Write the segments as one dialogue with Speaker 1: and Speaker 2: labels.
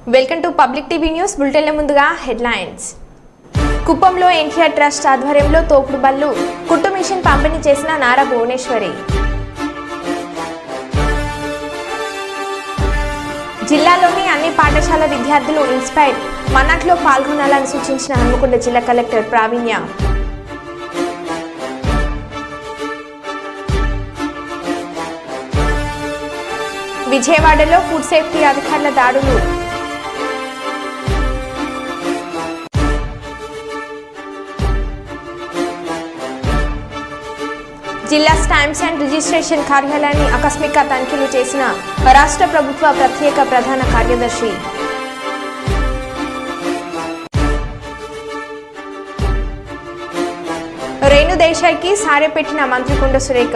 Speaker 1: Welcome to public TV news బులెటిన్ల ముందుగా headlines. కుప్పంలో ఎన్టీఆర్ ట్రస్ట్ ఆధ్వర్యంలో తోపుడు బళ్ళు కుట్టు మిషన్ పంపిణీ చేసిన నారా భువనేశ్వరి. జిల్లాలోని అన్ని పాఠశాల విద్యార్థులు ఇన్స్పైర్ మన్నట్లో పాల్గొనాలని సూచించిన హన్మకొండ జిల్లా కలెక్టర్ ప్రావీణ్య. విజయవాడలో ఫుడ్ సేఫ్టీ అధికారుల దాడులు. జిల్లా స్టాంప్స్ అండ్ రిజిస్ట్రేషన్ కార్యాలయాన్ని ఆకస్మిక తనిఖీలు చేసిన రాష్ట్ర ప్రభుత్వ ప్రత్యేక ప్రధాన కార్యదర్శి. రేణు దేశాయ్కి సారె పెట్టిన మంత్రి కొండ సురేఖ.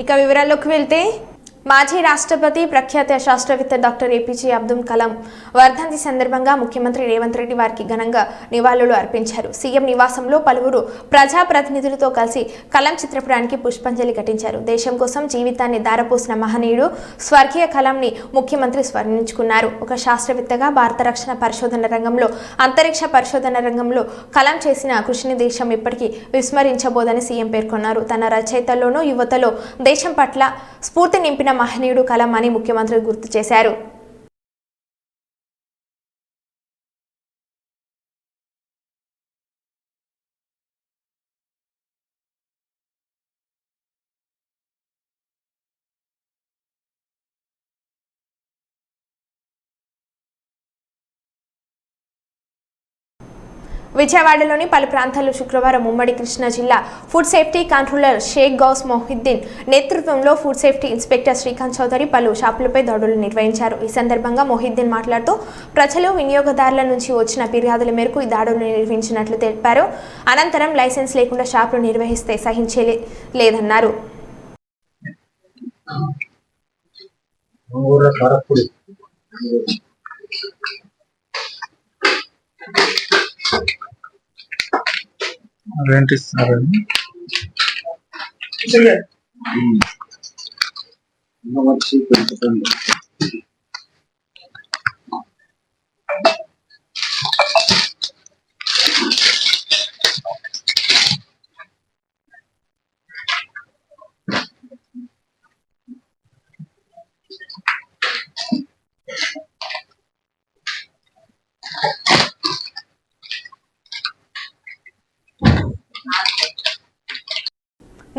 Speaker 1: ఇక వివరాల్లోకి వెళ్తే మాజీ రాష్ట్రపతి ప్రఖ్యాత శాస్త్రవేత్త డాక్టర్ ఏపీజే అబ్దుల్ కలాం వర్ధంతి సందర్భంగా ముఖ్యమంత్రి రేవంత్ రెడ్డి వారికి ఘనంగా నివాళులు అర్పించారు. సీఎం నివాసంలో పలువురు ప్రజాప్రతినిధులతో కలిసి కలాం చిత్రపటానికి పుష్పాంజలి ఘటించారు. దేశం కోసం జీవితాన్ని దారపోసిన మహనీయుడు స్వర్గీయ కలాంని ముఖ్యమంత్రి స్మరించుకున్నారు. ఒక శాస్త్రవేత్తగా భారత రక్షణ పరిశోధన రంగంలో, అంతరిక్ష పరిశోధన రంగంలో కలాం చేసిన కృషిని దేశం ఇప్పటికీ విస్మరించబోదని సీఎం పేర్కొన్నారు. తన రచయితల్లోనూ యువతలో దేశం పట్ల స్ఫూర్తి నింపిన మహనీయుడు కలాం అని ముఖ్యమంత్రి గుర్తు చేశారు. విజయవాడలోని పలు ప్రాంతాల్లో శుక్రవారం ఉమ్మడి కృష్ణా జిల్లా food safety controller Sheikh Ghouse Mohiddin నేతృత్వంలో food safety inspector Srikanth Chowdary పలు షాపులపై దాడులు నిర్వహించారు. ఈ సందర్భంగా మొహిద్దీన్ మాట్లాడుతూ ప్రజలు, వినియోగదారుల నుంచి వచ్చిన ఫిర్యాదుల మేరకు ఈ దాడులు నిర్వహించినట్లు తెలిపారు. అనంతరం లైసెన్స్ లేకుండా షాపులు నిర్వహిస్తే సహించలేదన్నారు.
Speaker 2: రెంట్ ఇస్తున్నారని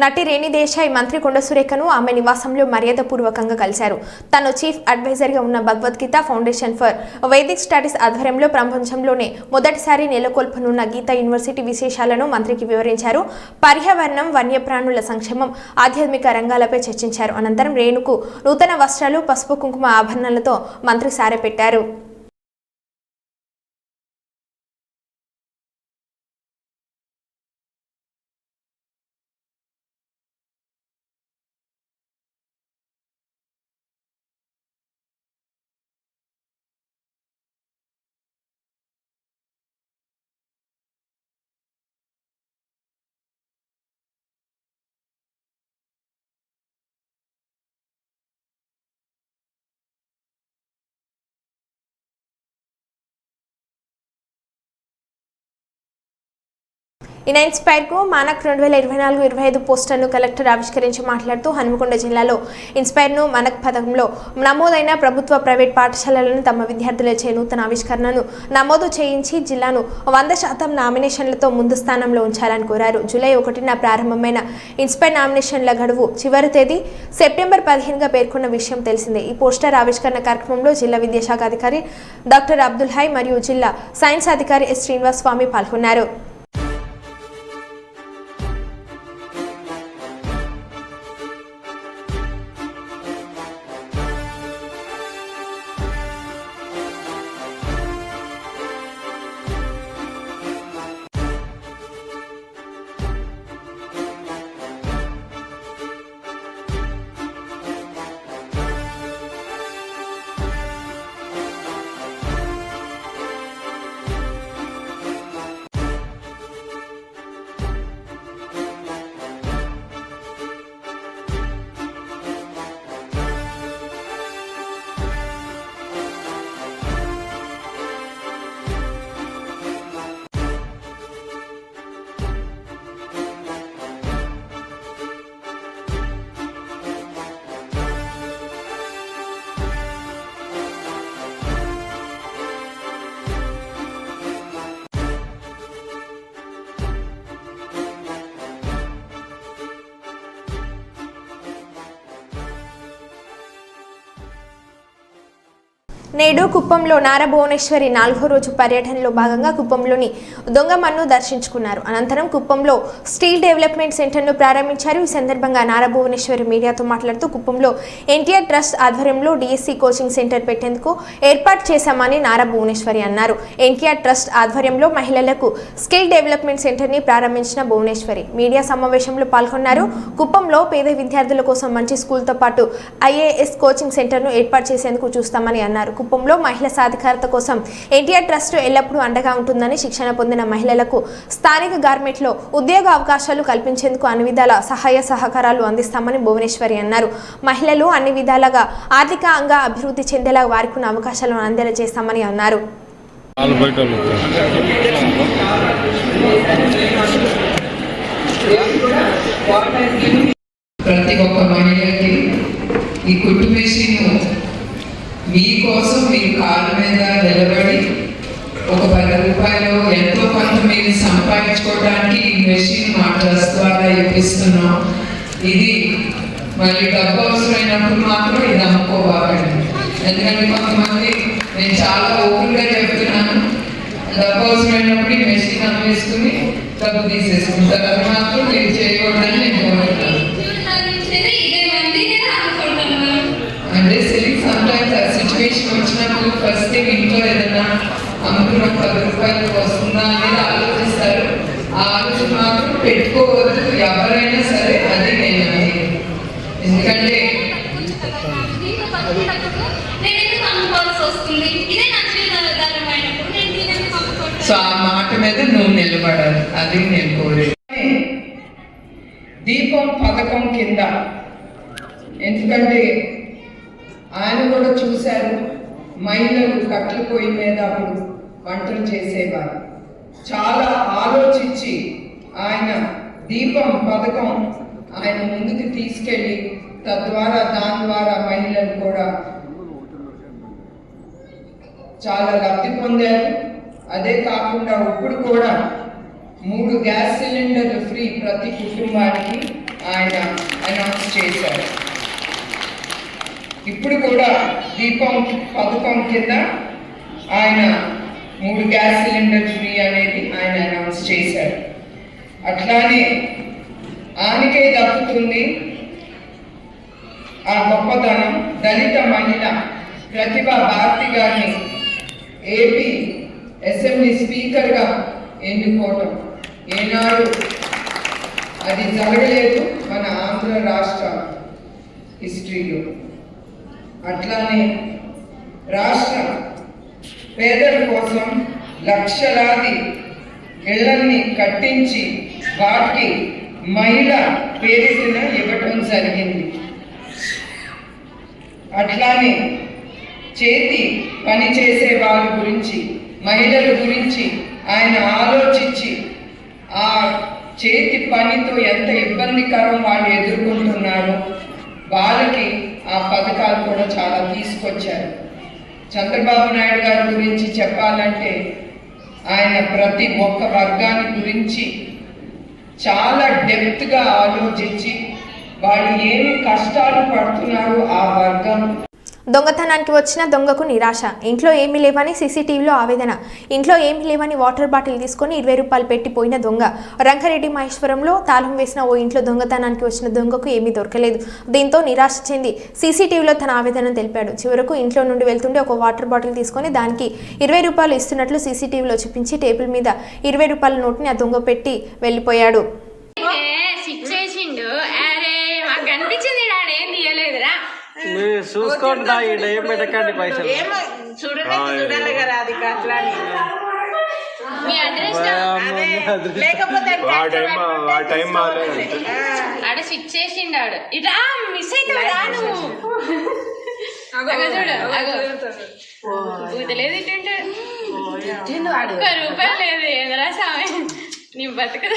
Speaker 1: నటి రేణు దేశాయ్ మంత్రి కొండ సురేఖను ఆమె నివాసంలో మర్యాదపూర్వకంగా కలిశారు. తాను చీఫ్ అడ్వైజర్గా ఉన్న Bhagavad Gita foundation for Vaidik studies ఆధ్వర్యంలో ప్రపంచంలోనే మొదటిసారి నెలకొల్పనున్న గీతా యూనివర్సిటీ విశేషాలను మంత్రికి వివరించారు. పర్యావరణం, వన్యప్రాణుల సంక్షేమం, ఆధ్యాత్మిక రంగాలపై చర్చించారు. అనంతరం రేణుకు నూతన వస్త్రాలు, పసుపు కుంకుమ ఆభరణాలతో మంత్రి సారె పెట్టారు. ఈ ఇన్స్పైర్ కు మానక్ 2024-25 పోస్టర్ను కలెక్టర్ ఆవిష్కరించి మాట్లాడుతూ హన్మకొండ జిల్లాలో ఇన్స్పైర్ ను మానక్ పథకంలో నమోదైన ప్రభుత్వ, ప్రైవేట్ పాఠశాలలను తమ విద్యార్థులచే నూతన ఆవిష్కరణను నమోదు చేయించి జిల్లాను 100% నామినేషన్లతో ముందు స్థానంలో ఉంచాలని కోరారు. జూలై 1న ప్రారంభమైన ఇన్స్పైర్ నామినేషన్ల గడువు చివరి తేదీ సెప్టెంబర్ 15గా పేర్కొన్న విషయం తెలిసిందే. ఈ పోస్టర్ ఆవిష్కరణ కార్యక్రమంలో జిల్లా విద్యాశాఖ అధికారి డాక్టర్ అబ్దుల్ హై మరియు జిల్లా సైన్స్ అధికారి ఎస్ శ్రీనివాస్ స్వామి పాల్గొన్నారు. నేడు కుప్పంలో నారా భువనేశ్వరి 4వ రోజు పర్యటనలో భాగంగా కుప్పంలోని దొంగమన్ను దర్శించుకున్నారు. అనంతరం కుప్పంలో స్టీల్ డెవలప్మెంట్ సెంటర్ను ప్రారంభించారు. ఈ సందర్భంగా నారా భువనేశ్వరి మీడియాతో మాట్లాడుతూ కుప్పంలో ఎన్టీఆర్ ట్రస్ట్ ఆధ్వర్యంలో డిఎస్సి కోచింగ్ సెంటర్ పెట్టేందుకు ఏర్పాటు చేశామని నారా భువనేశ్వరి అన్నారు. ఎన్టీఆర్ ట్రస్ట్ ఆధ్వర్యంలో మహిళలకు స్కిల్ డెవలప్మెంట్ సెంటర్ని ప్రారంభించిన భువనేశ్వరి మీడియా సమావేశంలో పాల్గొన్నారు. కుప్పంలో పేద విద్యార్థుల కోసం మంచి స్కూల్తో పాటు ఐఏఎస్ కోచింగ్ సెంటర్ను ఏర్పాటు చేసేందుకు చూస్తామని అన్నారు. కుప్పంలో మహిళా సాధికారత కోసం ఎన్టీఆర్ ట్రస్ట్ ఎల్లప్పుడూ అండగా ఉంటుందని, శిక్షణ పొందిన మహిళలకు స్థానిక గార్మెంట్లో ఉద్యోగ అవకాశాలు కల్పించేందుకు అన్ని విధాల సహాయ సహకారాలు అందిస్తామని భువనేశ్వరి అన్నారు. మహిళలు అన్ని విధాలుగా ఆర్థికంగా అభివృద్ధి చెందేలా వారికి ఉన్న అవకాశాలను అందేలా చేస్తామని అన్నారు.
Speaker 2: ప్రతి ఒక్క మహిళకి ఈ కుట్టు మెషిన్ మీకోసం మీ కాళ్ళ మీద నిలబడి ఒక 10 రూపాయలు ఎంతో కొంత మీరు సంపాదించుకోవడానికి ఈ మెషిన్ మా ట్రస్ట్ ద్వారా ఇప్పిస్తున్నాం. ఇది మళ్ళీ డబ్బు అవసరమైనప్పుడు మాత్రం ఇది అమ్ముకోవాలండి. ఎందుకంటే కొంతమంది నేను చాలా ఓపెన్గా చెప్తున్నాను, డబ్బు అవసరమైనప్పుడు ఈ మెషిన్ అమ్మేసుకుని డబ్బు తీసేసుకుంటారు. అది మాత్రం మీరు చేయకూడదని నేను కోరుతున్నాను. అంటే సమ్టైమ్స్ ఆ సిచ్యువేషన్ వచ్చినప్పుడు ఫస్ట్ థింగ్ ఇంట్లో ఏదైనా అమ్ముకున్న 10 రూపాయలు వస్తుందా అనేది ఆలోచిస్తారు. ఆ ఆలోచన మాత్రం పెట్టుకోవద్దు ఎవరైనా సరే. అది నేను అనేది ఎందుకంటే సో ఆ మాట మీద నువ్వు నిలబడాలి, అది నేను కోరేది. దీపం పథకం కింద ఎందుకంటే ఆయన కూడా చూశారు, మహిళలు కట్టెల పొయ్యి మీద అప్పుడు వంటలు చేసేవారు. చాలా ఆలోచించి ఆయన దీపం పథకం ఆయన ముందుకు తీసుకెళ్ళి తద్వారా దాని ద్వారా మహిళలు కూడా చాలా లబ్ధి పొందారు. అదే కాకుండా ఇప్పుడు కూడా 3 గ్యాస్ సిలిండర్లు ఫ్రీ ప్రతి కుటుంబానికి ఆయన అనౌన్స్ చేశారు. ఇప్పుడు కూడా దీపం పథకం కింద ఆయన 3 గ్యాస్ సిలిండర్ ఫ్రీ అనేది ఆయన అనౌన్స్ చేశారు. అట్లానే ఆయనకే దక్కుతుంది ఆ గొప్పతనం. దళిత మహిళ ప్రతిభా భారతి గారిని ఏపీ అసెంబ్లీ స్పీకర్గా ఎన్నుకోవటం ఏనాడు అది జరగలేదు మన ఆంధ్ర రాష్ట్ర హిస్టరీలో. అట్లానే రాష్ట్ర పేదల కోసం లక్షలాది ఇళ్లన్నీ కట్టించి వాటికి మహిళ పేరిటిన ఇవ్వటం జరిగింది. అట్లానే చేతి పని చేసే వాళ్ళ గురించి, మహిళల గురించి ఆయన ఆలోచించి ఆ చేతి పనితో ఎంత ఇబ్బందికరం వాళ్ళు ఎదుర్కొంటున్నారు వాళ్ళకి ఆ పథకాలు కూడా చాలా తీసుకొచ్చారు. చంద్రబాబు నాయుడు గారి గురించి చెప్పాలంటే ఆయన ప్రతి ఒక్క వర్గాన్ని గురించి చాలా డెప్త్గా ఆలోచించి వాళ్ళు ఏమి కష్టాలు పడుతున్నారు ఆ వర్గం.
Speaker 1: దొంగతనానికి వచ్చిన దొంగకు నిరాశ. ఇంట్లో ఏమీ లేవని సీసీటీవీలో ఆవేదన. ఇంట్లో ఏమీ లేవని వాటర్ బాటిల్ తీసుకొని 20 రూపాయలు పెట్టి పోయిన దొంగ. రంగారెడ్డి మహేశ్వరంలో తాళం వేసిన ఓ ఇంట్లో దొంగతనానికి వచ్చిన దొంగకు ఏమీ దొరకలేదు. దీంతో నిరాశ చెంది సీసీటీవీలో తన ఆవేదన తెలిపాడు. చివరకు ఇంట్లో నుండి వెళ్తుండే ఒక వాటర్ బాటిల్ తీసుకొని దానికి 20 రూపాయలు ఇస్తున్నట్లు సీసీటీవీలో చూపించి టేబుల్ మీద 20 రూపాయల నోటుని ఆ దొంగ పెట్టి వెళ్ళిపోయాడు.
Speaker 3: చూసుకోండి ఏం పెట్టకండి పైసలు.
Speaker 4: చూడాలి కదా అది ఆడ స్విచ్ చేసిండాడు. ఇట్లా మిస్ అవుతాడు చూడలేదు. ఇటుంటే ₹1 లేదు. ఎదరా సామె నీ బతుకు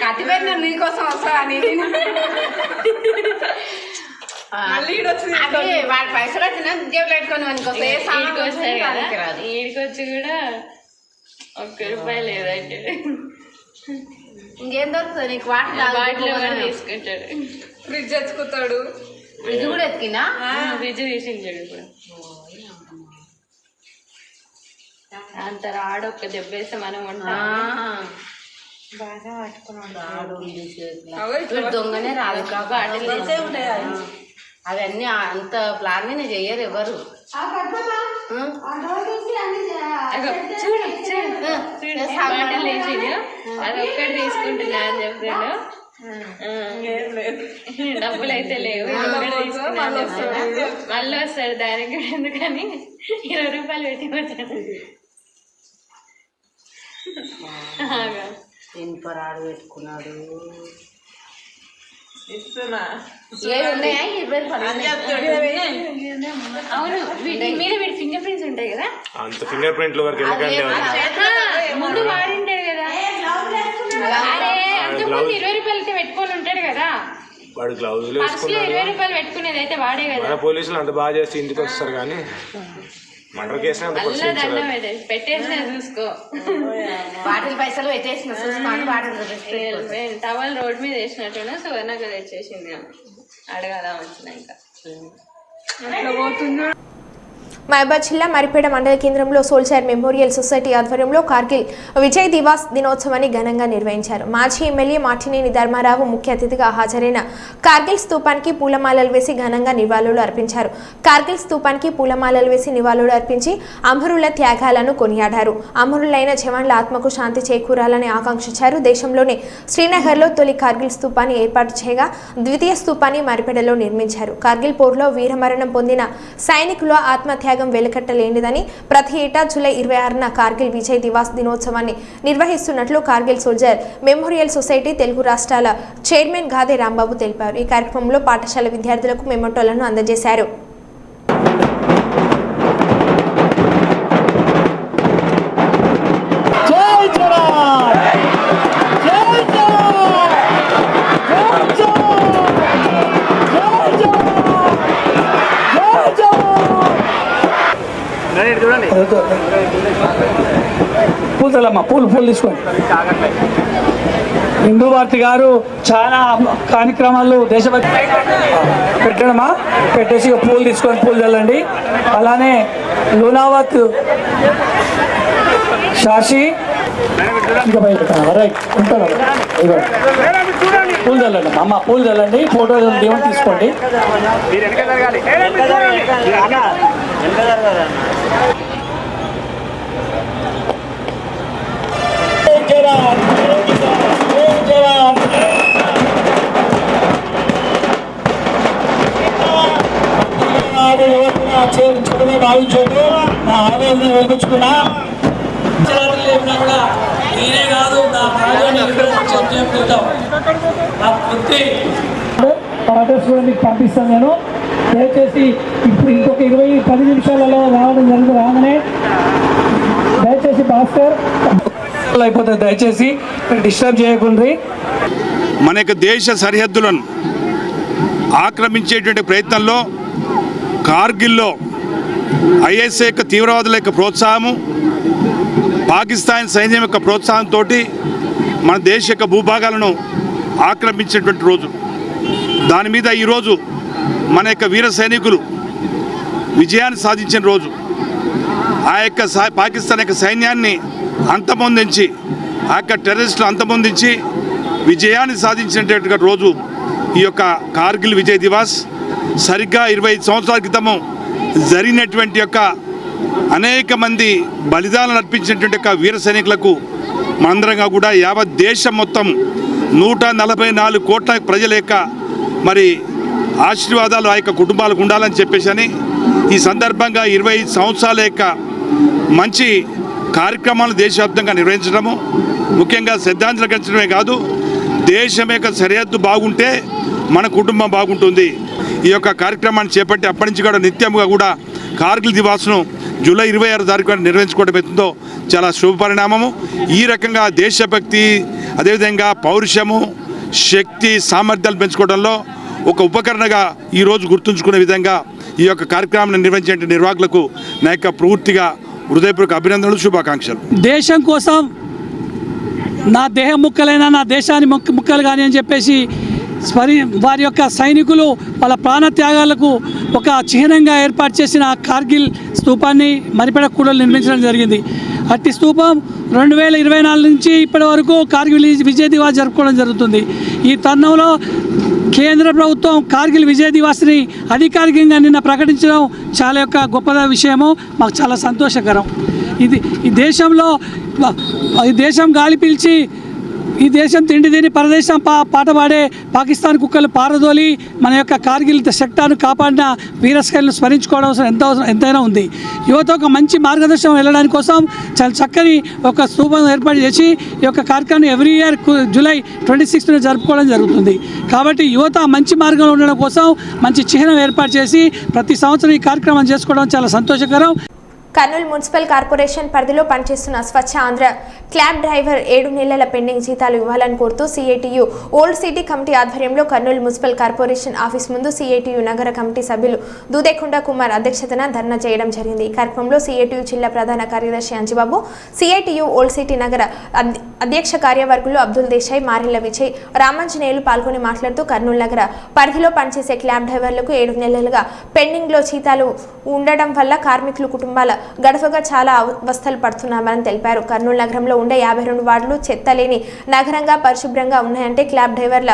Speaker 4: కత్తిపెట్టిన నీకోసం వస్తా వాడి పైసలు వచ్చిన జేబులు పెట్టుకొని ఈడికొచ్చి కూడా ₹1 లేదంటే ఇంకేం దొరుకుతుంది నీకు? వాటిలో తీసుకుంటాడు. ఫ్రిడ్జ్ ఎత్తుకుతాడు. ఫ్రిడ్జ్ కూడా ఎత్తుకినా? ఫ్రిడ్జ్ తీసించాడు ఇప్పుడు. అంత రాడు ఒక్క దెబ్బ వేస్తే మనం ఉంటాం. దొంగనే రాదు కాబట్టి
Speaker 5: అవన్నీ అంత ప్లాన్ మీద చెయ్యరు ఎవరు.
Speaker 4: బాటలు వేసిండు, అది ఒక్కటి తీసుకుంటున్నా అని చెప్పాడు. డబ్బులు అయితే లేవు, మళ్ళీ వస్తాడు దానికి ఎందుకని 20 రూపాయలు పెట్టి వచ్చాడు.
Speaker 5: ఇనుపరాడు పెట్టుకున్నాడు.
Speaker 4: అవును, వీటి మీద వీడి ఫింగర్ ప్రింట్స్ ఉంటాయి కదా,
Speaker 3: అంత ఫింగర్ ప్రింట్ల వరకు
Speaker 4: ముందు వాడింటాడు కదా. అరే అంతకుముందు 20 రూపాయలకి పెట్టుకొని ఉంటాడు కదా,
Speaker 3: వాడు గ్లౌజులు
Speaker 4: ఫస్ట్ 20 రూపాయలు పెట్టుకునేది అయితే వాడే కదా.
Speaker 3: మన పోలీసులు అంత బాగా చేసి ఇంటికి వస్తారు కానీ మర్డర్ కేసు
Speaker 4: పెట్టేసిన చూసుకో.
Speaker 5: వాటిల్ పైసలు పెట్టేసిన చూసుకోండి. వాటిల్
Speaker 4: టవల్ రోడ్ మీద వేసినట్టున్నా సువర్ణకు తెచ్చేసింది, అడగాల వచ్చినాక.
Speaker 1: మహబూబాద్ జిల్లా మరిపేడ మండల కేంద్రంలో సోల్జర్ మెమోరియల్ సొసైటీ ఆధ్వర్యంలో కార్గిల్ విజయ్ దివాస్ దినోత్సవాన్ని ఘనంగా నిర్వహించారు. మాజీ ఎమ్మెల్యే మాటినేని ధర్మారావు ముఖ్య అతిథిగా హాజరైన కార్గిల్ స్తూపానికి పూలమాలలు వేసి ఘనంగా నివాళులు అర్పించారు. కార్గిల్ స్తూపానికి పూలమాలలు వేసి నివాళులు అర్పించి అమరుల త్యాగాలను కొనియాడారు. అమరులైన జవాన్ల ఆత్మకు శాంతి చేకూరాలని ఆకాంక్షించారు. దేశంలోనే శ్రీనగర్లో తొలి కార్గిల్ స్తూపాన్ని ఏర్పాటు చేయగా ద్వితీయ స్తూపాన్ని మరిపేడలో నిర్మించారు. కార్గిల్ పోర్లో వీరమరణం పొందిన సైనికుల ఆత్మత్యాగం వెలకట్టలేనిదని ప్రతి ఏటా జూలై 26న కార్గిల్ విజయ్ దివాస్ దినోత్సవాన్ని నిర్వహిస్తున్నట్లు Kargil soldier memorial society Telugu రాష్ట్రాల చైర్మన్ గాదే రాంబాబు తెలిపారు. ఈ కార్యక్రమంలో పాఠశాల విద్యార్థులకు మెమోటోలను అందజేశారు.
Speaker 6: పూలమ్మా పూలు తీసుకోండి. హిందూ భారతి గారు చాలా కార్యక్రమాలు దేశభక్తి పెట్టడమా పెట్టేసి పూలు తీసుకొని పూలు చల్లండి. అలానే లూనావత్ శాషి ఇంకా బయట రైట్ ఉంటారు పూలు చల్లండి అమ్మ పూలు చల్లండి. ఫోటో దేవుని తీసుకోండి. భావించండి. నా ఆవేదన వెలిపించుకున్నా నేనే కాదు నా మీకు పంపిస్తాను. నేను దయచేసి ఇప్పుడు ఇంకొక 10 నిమిషాలలో రావడం జరుగుతుంది. రాగానే దయచేసి భాస్కర్ అయిపోతుంది. దయచేసి డిస్టర్బ్ చేయకుండా.
Speaker 7: మన యొక్క దేశ సరిహద్దులను ఆక్రమించేటువంటి ప్రయత్నంలో కార్గిల్లో ఐఎస్ఐ యొక్క తీవ్రవాదుల యొక్క ప్రోత్సాహము, పాకిస్తాన్ సైన్యం యొక్క ప్రోత్సాహంతో మన దేశ యొక్క భూభాగాలను ఆక్రమించినటువంటి రోజు. దాని మీద ఈరోజు మన యొక్క వీర సైనికులు విజయాన్ని సాధించిన రోజు. ఆ యొక్క పాకిస్తాన్ యొక్క సైన్యాన్ని అంతమొందించి, ఆ యొక్క టెర్రరిస్టులు అంతమొందించి విజయాన్ని సాధించినటువంటి రోజు ఈ యొక్క కార్గిల్ విజయ్ దివాస్. సరిగ్గా 25 సంవత్సరాల క్రితము జరిగినటువంటి యొక్క అనేక మంది బలిదానాలు అర్పించినటువంటి యొక్క వీర సైనికులకు మనందరంగా కూడా యావత్ దేశం మొత్తం 144 కోట్ల ప్రజల యొక్క మరి ఆశీర్వాదాలు ఆ యొక్క కుటుంబాలకు ఉండాలని చెప్పేసి ఈ సందర్భంగా 25 సంవత్సరాల యొక్క మంచి కార్యక్రమాలను దేశవ్యాప్తంగా నిర్వహించడము, ముఖ్యంగా శ్రద్ధాంజలి ఘటించడమే కాదు, దేశం యొక్క సరిహద్దు బాగుంటే మన కుటుంబం బాగుంటుంది. ఈ యొక్క కార్యక్రమాన్ని చేపట్టి అప్పటి నుంచి కూడా నిత్యంగా కూడా కార్గిల్ దివాస్ను జూలై 26 తారీఖు నిర్వహించుకోవడం అవుతుందో చాలా శుభ పరిణామము. ఈ రకంగా దేశభక్తి, అదేవిధంగా పౌరుషము, శక్తి, సామర్థ్యాలు పెంచుకోవడంలో ఒక ఉపకరణగా ఈరోజు గుర్తుంచుకునే విధంగా ఈ యొక్క కార్యక్రమాన్ని నిర్వహించే నిర్వాహకులకు నా యొక్క పూర్తిగా హృదయపూర్వక అభినందనలు, శుభాకాంక్షలు.
Speaker 6: దేశం కోసం నా దేహం ముక్కలైనా నా దేశాన్ని ముక్కలు కానీ అని చెప్పేసి వారి యొక్క సైనికులు వాళ్ళ ప్రాణత్యాగాలకు ఒక చిహ్నంగా ఏర్పాటు చేసిన కార్గిల్ స్తూపాన్ని మరిపెడ కూడలు నిర్మించడం జరిగింది. అట్టి స్తూపం 2024 నుంచి ఇప్పటి వరకు కార్గిల్ విజయ్ దివాస్ జరుపుకోవడం జరుగుతుంది. ఈ తరుణంలో కేంద్ర ప్రభుత్వం కార్గిల్ విజయ్ దివాస్ని అధికారికంగా నిన్న ప్రకటించడం చాలా యొక్క గొప్ప విషయము, మాకు చాలా సంతోషకరం. ఈ దేశం గాలి పీల్చి ఈ దేశం తిండి తిని పరదేశం పాట పాడే పాకిస్తాన్ కుక్కలు పారదోలి మన యొక్క కార్గిల్ సెక్టార్ను కాపాడిన వీరస్కైలను స్మరించుకోవడం ఎంతైనా ఉంది. యువత ఒక మంచి మార్గదర్శనం వెళ్ళడానికి కోసం చాలా చక్కని ఒక స్తూపం ఏర్పాటు చేసి ఈ యొక్క కార్యక్రమం ఎవ్రీ ఇయర్ జూలై 26న జరుపుకోవడం జరుగుతుంది. కాబట్టి యువత మంచి మార్గంలో ఉండడం కోసం మంచి చిహ్నం ఏర్పాటు చేసి ప్రతి సంవత్సరం ఈ కార్యక్రమం చేసుకోవడం చాలా సంతోషకరం.
Speaker 1: కర్నూలు మున్సిపల్ కార్పొరేషన్ పరిధిలో పనిచేస్తున్న స్వచ్ఛ ఆంధ్ర క్యాబ్ డ్రైవర్ 7 నెలల పెండింగ్ జీతాలు ఇవ్వాలని కోరుతూ సిఐటియు ఓల్డ్ సిటీ కమిటీ ఆధ్వర్యంలో కర్నూలు మున్సిపల్ కార్పొరేషన్ ఆఫీస్ ముందు సిఐటియు నగర కమిటీ సభ్యులు దూదేకొండ కుమార్ అధ్యక్షతన ధర్నా చేయడం జరిగింది. ఈ కార్యక్రమంలో సిఐటియు జిల్లా ప్రధాన కార్యదర్శి అంజిబాబు, సిఐటియు ఓల్డ్ సిటీ నగర అధ్యక్ష కార్యవర్గులు అబ్దుల్ దేశాయ్, మారెల్ల విజయ్, రామాంజనేయులు పాల్గొని మాట్లాడుతూ కర్నూలు నగర పరిధిలో పనిచేసే క్యాబ్ డ్రైవర్లకు 7 నెలలుగా పెండింగ్లో జీతాలు ఉండడం వల్ల కార్మికులు కుటుంబాల గడపగా చాలా అవస్థలు పడుతున్నామని తెలిపారు. కర్నూలు నగరంలో ఉండే 52 వార్డులు చెత్త లేని నగరంగా పరిశుభ్రంగా ఉన్నాయంటే క్యాబ్ డ్రైవర్ల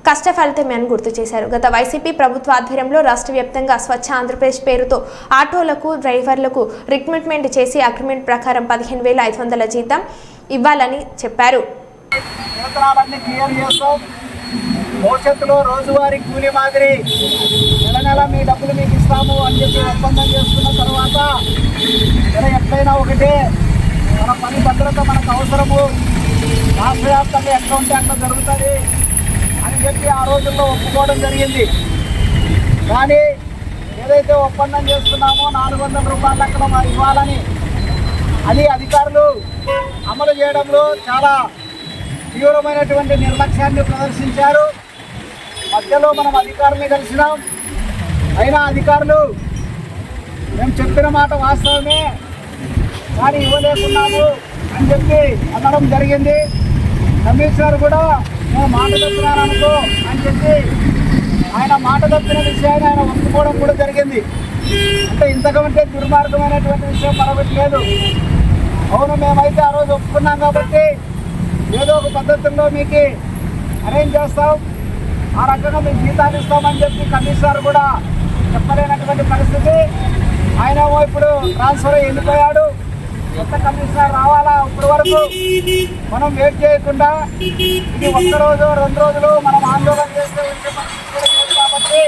Speaker 1: కష్ట ఫలితమే అని గుర్తు చేశారు. గత వైసీపీ ప్రభుత్వ ఆధ్వర్యంలో రాష్ట్ర వ్యాప్తంగా స్వచ్ఛ ఆంధ్రప్రదేశ్ పేరుతో ఆటోలకు డ్రైవర్లకు రిక్రూట్మెంట్ చేసి అగ్రిమెంట్ ప్రకారం 15,500 జీతం ఇవ్వాలని చెప్పారు.
Speaker 8: భవిష్యత్తులో రోజువారీ కూలీ మాదిరి నెల మీ డబ్బులు మీకు ఇస్తాము అని చెప్పి ఒప్పందం చేసుకున్న తర్వాత ఎట్లయినా ఒకటే మన పని భద్రత మనకు అవసరము, రాష్ట్ర వ్యాప్తంగా ఎట్లా ఉంటే అట్లా జరుగుతుంది అని చెప్పి ఆ రోజుల్లో ఒప్పుకోవడం జరిగింది. కానీ ఏదైతే ఒప్పందం చేసుకున్నామో 400 రూపాయల లెక్కన ఇవ్వాలని అది అధికారులు అమలు చేయడంలో చాలా తీవ్రమైనటువంటి నిర్లక్ష్యాన్ని ప్రదర్శించారు. మధ్యలో మనం అధికారుల్ని కలిసినాం, అయినా అధికారులు మేము చెప్పిన మాట వాస్తవమే కానీ ఇవ్వలేకున్నాము అని చెప్పి అనడం జరిగింది. కమిషనర్ కూడా నేను మాట తప్పినాననుకో అని చెప్పి ఆయన మాట తప్పిన విషయాన్ని ఆయన ఒప్పుకోవడం కూడా జరిగింది. అంటే ఇంతకంటే దుర్మార్గమైనటువంటి విషయం మరొకటి లేదు. అవును, మేమైతే ఆ రోజు ఒప్పుకున్నాం కాబట్టి ఏదో ఒక పద్ధతుల్లో మీకు అరేంజ్ చేస్తాం, ఆ రకంగా మీకు జీతాలు ఇస్తామని చెప్పి కమిషనర్ కూడా చెప్పలేనటువంటి పరిస్థితి. ఆయన ఇప్పుడు ట్రాన్స్ఫర్ అయ్యి వెళ్ళిపోయాడు, కొత్త కమిషనర్ రావాలా. ఇప్పటి వరకు మనం వెయిట్ చేయకుండా ఇది 1 రోజు 2 రోజులు మనం ఆందోళన చేస్తే కాబట్టి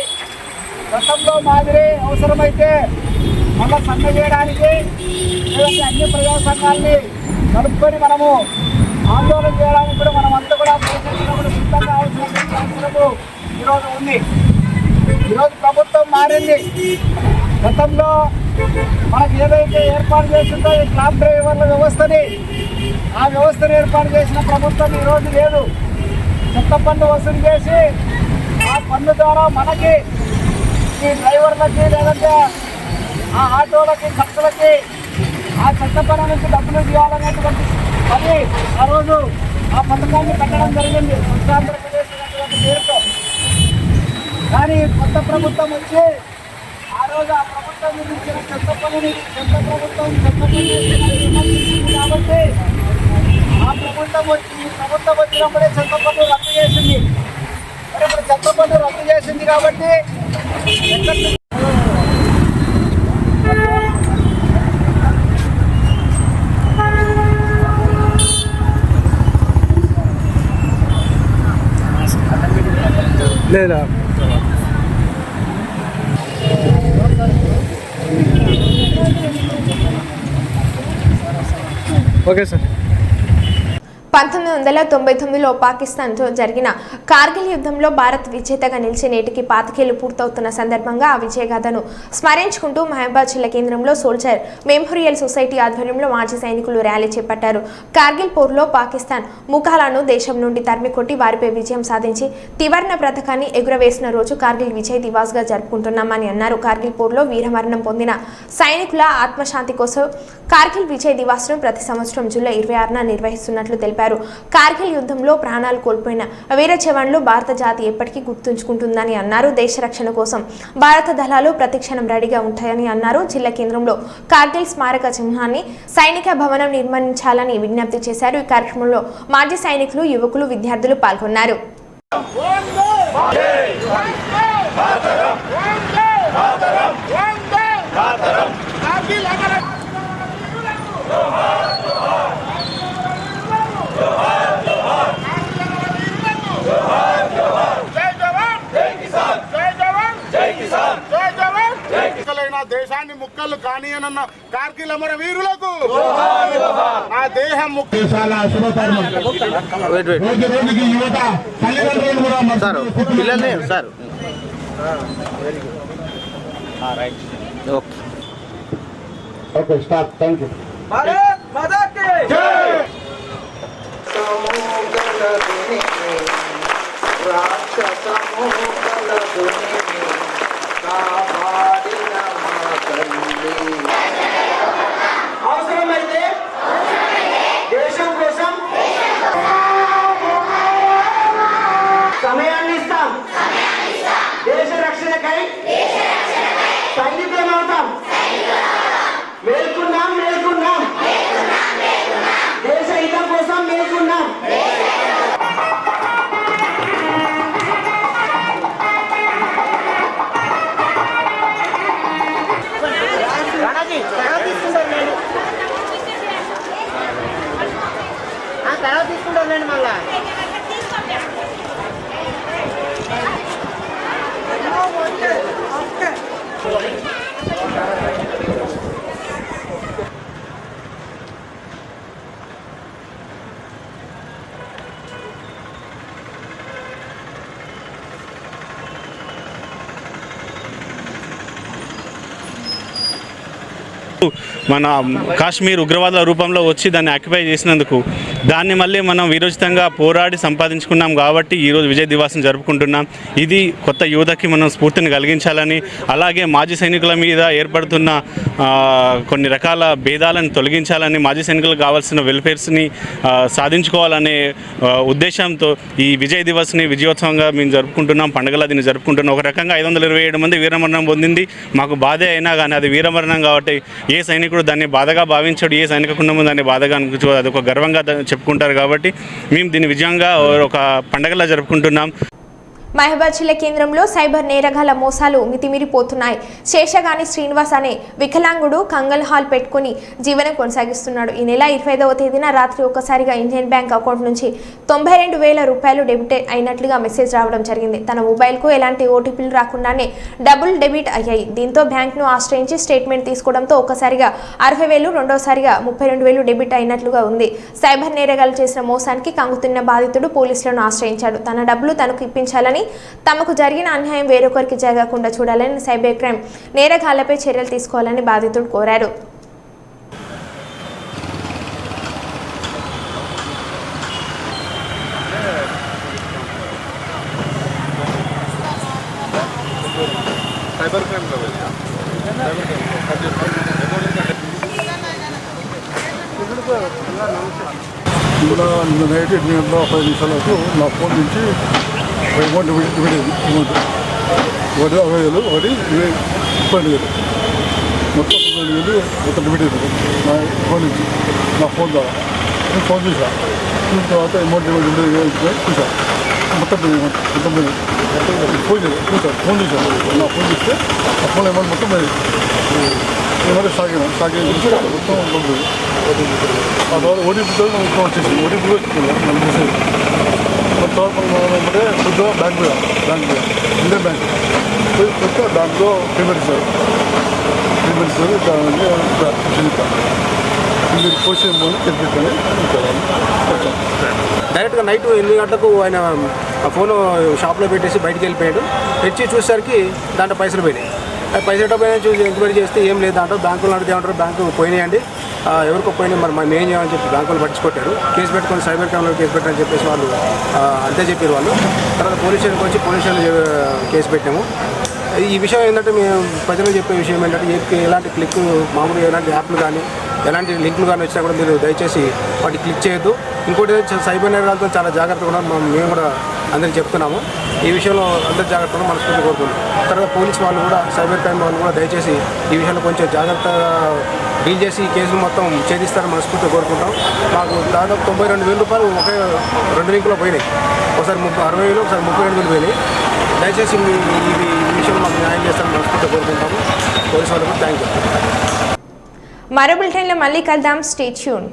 Speaker 8: గతంలో మాదిరి అవసరమైతే మళ్ళీ సమ్మె చేయడానికి లేదంటే అన్ని ప్రజా సంఘాలని కలుపుకొని మనము ఆందోళన చేయడానికి కూడా మనం అంతా కూడా సిద్ధంగా అవసరము ఈరోజు ఉంది. ఈరోజు ప్రభుత్వం మారింది. గతంలో మనకు ఏదైతే ఏర్పాటు చేసిందో ఈ క్యాబ్ డ్రైవర్ల వ్యవస్థని, ఆ వ్యవస్థను ఏర్పాటు చేసిన ప్రభుత్వం ఈరోజు లేదు. చెత్త పన్ను వసూలు చేసి ఆ పన్ను ద్వారా మనకి ఈ డ్రైవర్లకి లేదంటే ఆ ఆటోలకి ఖర్చులకి ఆ చెత్త పన్ను నుంచి డబ్బులు ఇవ్వాలనేటువంటి పని ఆ రోజు ఆ పథకాన్ని పెట్టడం జరిగింది ఆంధ్రప్రదేశ్ అనేటువంటి పేరుతో. కానీ కొత్త ప్రభుత్వం వచ్చి ఆ రోజు ఆ ప్రభుత్వం నిర్మించిన చెత్త పన్నుని చెత్త ప్రభుత్వం విమర్శించింది కాబట్టి ఆ ప్రభుత్వం వచ్చినప్పుడే చెత్త పన్ను రద్దు చేసింది. మరి ఇప్పుడు చెత్త పన్ను రద్దు చేసింది కాబట్టి
Speaker 3: లేదా ఓకే సార్.
Speaker 1: 1999లో పాకిస్తాన్తో జరిగిన కార్గిల్ యుద్ధంలో భారత్ విజేతగా నిలిచి నేటికి 25 ఏళ్లు పూర్తవుతున్న సందర్భంగా ఆ విజయగాథను స్మరించుకుంటూ మహబాద్ జిల్లా కేంద్రంలో సోల్జర్ మెమోరియల్ సొసైటీ ఆధ్వర్యంలో మాజీ సైనికులు ర్యాలీ చేపట్టారు. కార్గిల్ పోర్లో పాకిస్తాన్ ముఖాలను దేశం నుండి తరిమికొట్టి వారిపై విజయం సాధించి త్రివర్ణ పతాకాన్ని ఎగురవేసిన రోజు కార్గిల్ విజయ్ దివాస్గా జరుపుకుంటున్నామని అన్నారు. కార్గిల్ పోర్లో వీరమరణం పొందిన సైనికుల ఆత్మశాంతి కోసం కార్గిల్ విజయ్ దివాస్ను ప్రతి సంవత్సరం జూలై 26న నిర్వహిస్తున్నట్లు తెలిపారు. తెలిపారు. కార్గిల్ యుద్ధంలో ప్రాణాలు కోల్పోయిన వీర జవాన్లు భారత జాతి ఎప్పటికీ గుర్తుంచుకుంటుందని అన్నారు. దేశ రక్షణ కోసం భారత దళాలు ప్రతిక్షణం రెడీగా ఉంటాయని అన్నారు. జిల్లా కేంద్రంలో కార్గిల్ స్మారక చిహ్నాన్ని సైనిక భవనం నిర్మించాలని విజ్ఞప్తి చేశారు. ఈ కార్యక్రమంలో మాజీ సైనికులు, యువకులు, విద్యార్థులు పాల్గొన్నారు.
Speaker 9: దేశాన్ని ముక్కలు కానియనన్న కార్గిల్ అమర వీరులకు నా దేహం దేశాల శుభతరుణం. రోజు రోజుకి యువత తల్లిదండ్రులు కూడా పిల్లల్ని sir okay start. Thank you.
Speaker 8: అవసరమైతే దేశం కోసం సమయాన్ని ఇస్తాం. దేశ రక్షణకై సైనికులమవుతాం. మేల్కున్నాం మేల్కున్నాం దేశ హితం కోసం మేల్కున్నాం. తర్వాత తీసుకుంటారులేండి మళ్ళా.
Speaker 10: మన కాశ్మీర్ ఉగ్రవాదుల రూపంలో వచ్చి దాన్ని ఆక్యుపై చేసినందుకు దాన్ని మళ్ళీ మనం వీరోచితంగా పోరాడి సంపాదించుకున్నాం కాబట్టి ఈరోజు విజయ్ దివాస్ని జరుపుకుంటున్నాం. ఇది కొత్త యువతకి మనం స్ఫూర్తిని కలిగించాలని, అలాగే మాజీ సైనికుల మీద ఏర్పడుతున్న కొన్ని రకాల భేదాలను తొలగించాలని, మాజీ సైనికులకు కావాల్సిన వెల్ఫేర్స్ని సాధించుకోవాలనే ఉద్దేశంతో ఈ విజయ్ దివాస్ని విజయోత్సవంగా మేము జరుపుకుంటున్నాం. పండుగలా దీన్ని జరుపుకుంటున్నాం. ఒక రకంగా 527 మంది వీరమరణం పొందింది. మాకు బాధే అయినా కానీ అది వీరమరణం కాబట్టి ఏ సైనికుడు దాన్ని బాధగా భావించాడు, ఏ సైనిక కుటుంబం దాన్ని బాధగా అనిపించదు, అది ఒక గర్వంగా చెప్పుకుంటారు. కాబట్టి మేము దీన్ని విజయంగా ఒక పండగలా జరుపుకుంటున్నాం.
Speaker 1: మహబూబాద్ జిల్లా కేంద్రంలో సైబర్ నేరగాళ్ల మోసాలు మితిమీరిపోతున్నాయి. శేషగాని శ్రీనివాస్ అనే వికలాంగుడు కంగల్ హాల్ పెట్టుకుని జీవనం కొనసాగిస్తున్నాడు. ఈ నెల 25వ తేదీన రాత్రి ఒక్కసారిగా ఇండియన్ బ్యాంక్ అకౌంట్ నుంచి 92,000 రూపాయలు డెబిట్ అయినట్లుగా మెసేజ్ రావడం జరిగింది. తన మొబైల్కు ఎలాంటి ఓటీపీలు రాకుండానే డబ్బులు డెబిట్ అయ్యాయి. దీంతో బ్యాంక్ను ఆశ్రయించి స్టేట్మెంట్ తీసుకోవడంతో ఒక్కసారిగా 60,000, రెండోసారిగా 32,000 డెబిట్ అయినట్లుగా ఉంది. సైబర్ నేరగాళ్లు చేసిన మోసానికి కంగుతున్న బాధితుడు పోలీసులను ఆశ్రయించాడు. తన డబ్బులు తనకు ఇప్పించాలని, తమకు జరిగిన అన్యాయం వేరొకరికి జరగకుండా చూడాలని, సైబర్ క్రైమ్ నేరగాళ్లపై చర్యలు తీసుకోవాలని బాధితుడు కోరారు.
Speaker 9: నైట్ 8 గంటల 5 నిమిషాలకు నా ఫోన్ నుంచి అమౌంట్ విడేది. అమౌంట్ ఒకటి 60,000, ఒకటి 32,000, మొత్తం 32,000 మొత్తం విడేది నా ఫోన్ నుంచి, నా ఫోన్ ద్వారా. నేను ఫోన్ చూసా. చూసిన తర్వాత అమౌంట్ చూసా. మొత్తం ఫోన్ చూసాను. ఫోన్ చూసాను. నా ఫోన్ చూస్తే ఆ ఫోన్ అమౌంట్ మొత్తం ఏమంటే సాగిన చూస్తే మొత్తం ఉంటుంది. ఆ తర్వాత ఓటీపీతో మొత్తం వచ్చేసి ఓటీపీలో వచ్చింది మెసేజ్. తర్వాత ఏమంటే కొద్దిగా బ్యాంక్ ఇండియన్ బ్యాంక్ కొద్దిగా బ్యాంక్లో పేమెంట్ ఇస్తారు. మీరు పోసే తెప్పించుకొని
Speaker 11: డైరెక్ట్గా నైట్ 8 గంటలకు ఆయన ఆ ఫోన్ షాప్లో పెట్టేసి బయటికి వెళ్ళిపోయాడు. తెచ్చి చూసేసరికి దాంట్లో పైసలు పోయినాయి. పైసలు పోయినా చూసి ఎంక్వైరీ చేస్తే ఏం లేదు దాంట్లో. బ్యాంకులు అడిగితే ఏమంటారు, బ్యాంకు పోయినాయండి, ఎవరికో పోయినాయి, మరి మనం ఏం చేయాలని చెప్పి బ్యాంకులు పట్టించుకొట్టారు. కేసు పెట్టుకొని సైబర్ క్రైమ్లో కేసు పెట్టారని చెప్పేసి వాళ్ళు అంతే చెప్పారు వాళ్ళు. తర్వాత పోలీస్ స్టేషన్కి వచ్చి పోలీస్ స్టేషన్లో కేసు పెట్టాము. ఈ విషయం ఏంటంటే మేము ప్రజలకు చెప్పే విషయం ఏంటంటే ఎలాంటి క్లిక్ మామూలుగా ఎలాంటి యాప్లు కానీ ఎలాంటి లింకులు కానీ వచ్చినా కూడా మీరు దయచేసి వాటిని క్లిక్ చేయొద్దు. ఇంకోటి సైబర్ నేరాలతో చాలా జాగ్రత్తగా ఉన్నారు. మేము కూడా అందరికీ చెప్తున్నాము. ఈ విషయంలో అందరి జాగ్రత్తగా మనస్ఫూర్తి కోరుతున్నాం. తర్వాత పోలీస్ వాళ్ళు కూడా సైబర్ క్రైమ్ వాళ్ళు కూడా దయచేసి ఈ విషయంలో కొంచెం జాగ్రత్తగా డీల్ చేసి ఈ కేసులు మొత్తం ఛేదిస్తారని మనస్ఫూర్తిగా కోరుకుంటాం. మాకు దాదాపు 92,000 రూపాయలు ఒకే 2 వీక్లో పోయినాయి. ఒకసారి 60,000, ఒకసారి 32,000 పోయినాయి. దయచేసి ఈ విషయంలో మాకు న్యాయం చేస్తారని మనస్ఫూర్తిగా కోరుకుంటాము. పోలీసు వాళ్ళకు థ్యాంక్ యూ.
Speaker 1: మరో బులెటిన్లో మళ్ళీ కలుద్దాం. Stay tune.